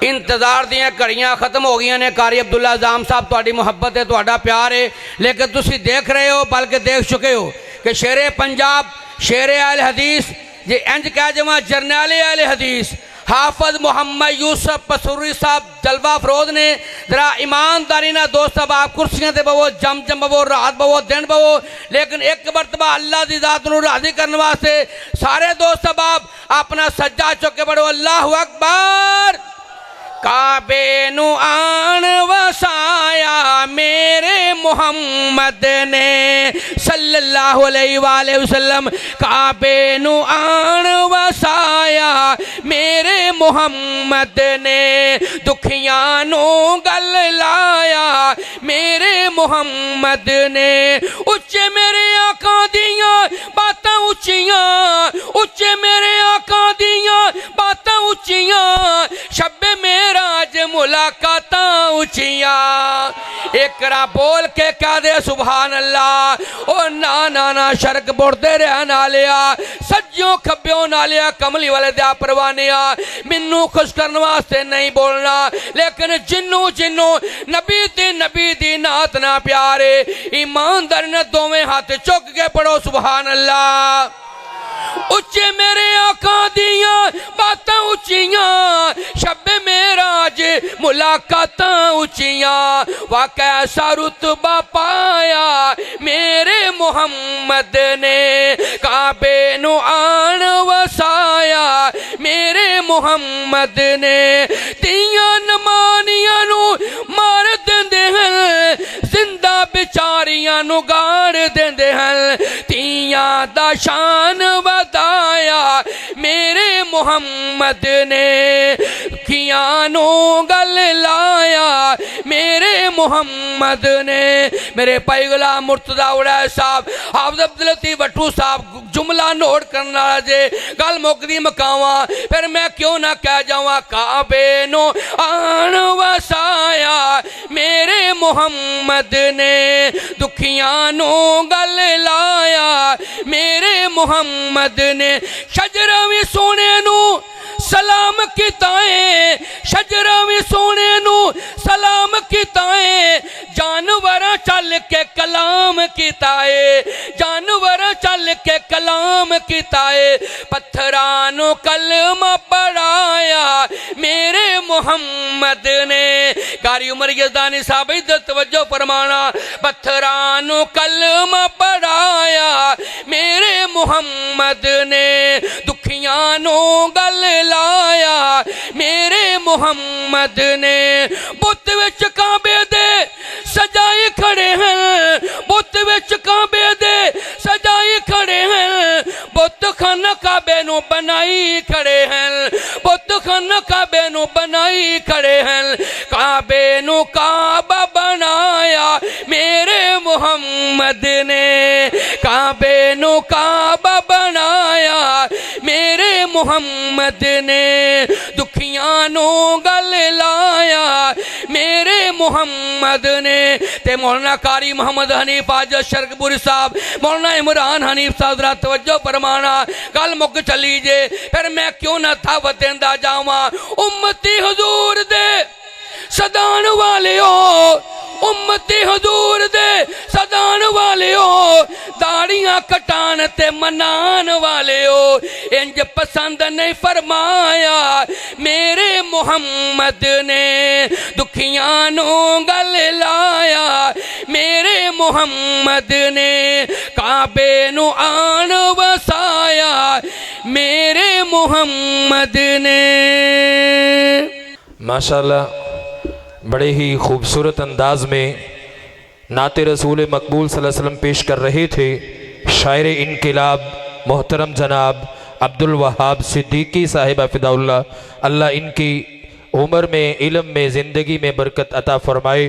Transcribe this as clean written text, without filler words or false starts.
इंतजार दियां घड़ियां खत्म हो गई ने। कारी अब्दुल्ला आज़म साहब, तुहाडी मुहब्बत है, तुहाडा प्यार है, लेकिन तुसी देख रहे हो, बल्कि देख चुके हो कि शेरे पंजाब, शेरे अहले हदीस, जे इंज कह जावां जरनैले अहले हदीस हाफिज मोहम्मद यूसुफ पसूरी साहब जलवा फरोज ने जरा ईमानदारी ना दोस्त साहब, आप कुर्सियां ते बवो, जम बवो, रात बवो, दिन बवो, लेकिन एक मरतबा अल्लाह की जात नूं राजी करने वास्ते सारे दोस्त साहब आप अपना सज्जा चुके पढ़ो अल्लाहु अकबर। काबे नू आन वसाया मेरे मोहम्मद ने सल्लल्लाहु अलैहि वसल्लम, काबे नू आन वसाया मेरे मोहम्मद ने, दुखियां नू गल लाया मेरे मोहम्मद ने, उच्चे मेरे आका दियां बातां उच्चियां, उच्चे मेरे आका दियां बातां उच्चियां, शब्बे मेराज मुलाकातां उच्चियां। एक रा बोल के कह दे सुभान अल्लाह। ओ ना ना ना शरक बुढ़ते रहन आलिया, सज्जों खब्बियों नालिया, कमली वाले दया परवानिया, मैनू खुश करने वास्ते नहीं बोलना, लेकिन जिन्नू जिन्नू नबी दी नात ना प्यारे, ईमानदारी ने दोवें हाथ चुक के पढ़ो सुभान अल्लाह। उच्चे मेरे आका दियां बातां उच्चियां, शब्बे मेराज मुलाकातां उच्चियां, वा कैसा रुतबा पाया मेरे मोहम्मद ने, काबे नू आन वसाया मेरे मोहम्मद ने, तियां नमानियां नू मार देंदे हन, जिंदा बेचारियां नू गाड़ देंदे हन, तियां दा शान बताया मेरे मोहम्मद ने, खियानो गल लाया मेरे मोहम्मद ने। मेरे भाई गुलाम मुर्तजा उड़ैस साहब, हाफिज अब्दुल लतीफ भट्टू साहब जुमला नोट करने वाला जे, गल मुकदी मकावा फिर मैं क्यों ना कह जावा, काबे नो आन वसाया मेरे मोहम्मद ने, दुखियां नो गल लाया मेरे मोहम्मद ने, शजरा भी सोने नू सलाम किताए, शजरा भी सोने नू सलाम किताए, जानवर चल के कलाम किताए, जानवर चल के कलाम किताए, पत्थरां नू कलमा पढ़ाया मेरे मोहम्मद ने। कारी उमर यज़दानी साहब इधर तवज्जो फरमाना, पत्थरां नू कलमा पढ़ाया मेरे मोहम्मद ने, दुखियां नू गल लाया मेरे मोहम्मद ने, बुत विच काबे दे सजाए खड़े हैं, बुत विच काबे दे सजाए खड़े हैं, बुत खाना काबे नू बनाई खड़े हैं, बुत खाना काबे नू बनाई खड़े हैं, काबे नू काबा बनाया मेरे मोहम्मद ने, काबे नू काबा बनाया मेरे मोहम्मद ने, दुखियां नू गल लाया मेरे मोहम्मद ने। ते मौलाना कारी मोहम्मद हनीफ आजद शरकपुरी साहब, मौलाना इमरान हनीफ साहब जरा तवज्जो फरमाना, गल मुक चली जे फिर मैं क्यों ना दावत देंदा जावां। उम्मती हुजूर दे सदान वाले हो, उम्मती हुजूर दे सदान वाले हो, दाड़ियां कटान ते मनान वाले हो, इंज पसंद नहीं फरमाया मेरे मोहम्मद ने, दुखियां नू गल लाया मेरे मोहम्मद ने, काबे नू आन वसाया मेरे मोहम्मद ने। माशाअल्लाह बड़े ही खूबसूरत अंदाज में नाते रसूल मकबूल सल्लल्लाहु अलैहि वसल्लम पेश कर रहे थे शायर इनकिलाब मोहतरम जनाब अब्दुल वहाब सिद्दीकी साहिब हफिज़हुल्लाह। अल्लाह इनकी उम्र में, इल्म में, ज़िंदगी में बरकत अता फरमाए।